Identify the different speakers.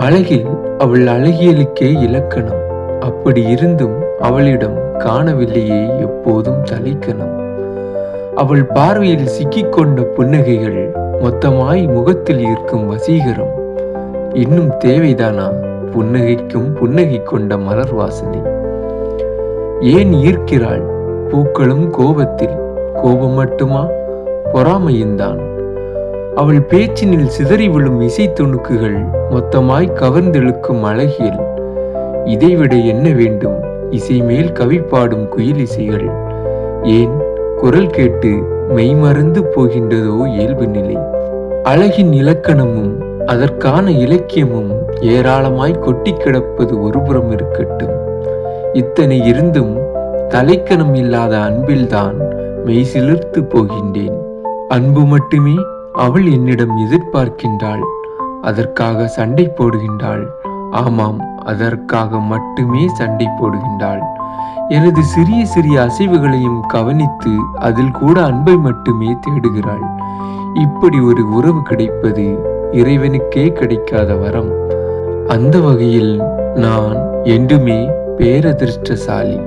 Speaker 1: அழகில் அவள் அழகியலுக்கே இலக்கணம். அப்படி இருந்தும் அவளிடம் காணவில்லையே எப்போதும் தலைக்கணம். அவள் பார்வையில் சிக்கிக்கொண்ட புன்னகைகள் மொத்தமாய் முகத்தில் ஈர்க்கும் வசீகரம். இன்னும் தேவைதானா புன்னகைக்கும் புன்னகை கொண்ட மலர் வாசனை? ஏன் ஈர்க்கிறாள் பூக்களும் கோபத்தில்? கோபம் மட்டுமா, பொறாமையுந்தான். அவள் பேச்சினில் சிதறி விழும் இசை துணுக்குகள் மொத்தமாய் கவர்ந்தெழுக்கும் அழகியல். இதைவிட என்ன வேண்டும்? இசை மேல் கவி பாடும் குயில் இசைகள். ஏன் குரல் கேட்டு மெய்மறந்து போகின்றதோ இயல்பு நிலை? அழகின் இலக்கணமும் அதற்கான இலக்கியமும் ஏராளமாய் கொட்டி கிடப்பது ஒருபுறம் இருக்கட்டும். இத்தனை இருந்தும் தலைக்கணம் இல்லாத அன்பில்தான் மெய் சிலிர்த்து போகின்றேன். அன்பு மட்டுமே அவள் என்னிடம் எதிர்பார்க்கின்றாள். அதற்காக சண்டை போடுகின்றாள். ஆமாம், அதற்காக மட்டுமே சண்டை போடுகின்றாள். எனது சிறிய சிறிய அசைவுகளையும் கவனித்து அதில் கூட அன்பை மட்டுமே தேடுகிறாள். இப்படி ஒரு உறவு கிடைப்பது இறைவனுக்கே கிடைக்காத வரம். அந்த வகையில் நான் என்றுமே பேரதிர்ஷ்டசாலி.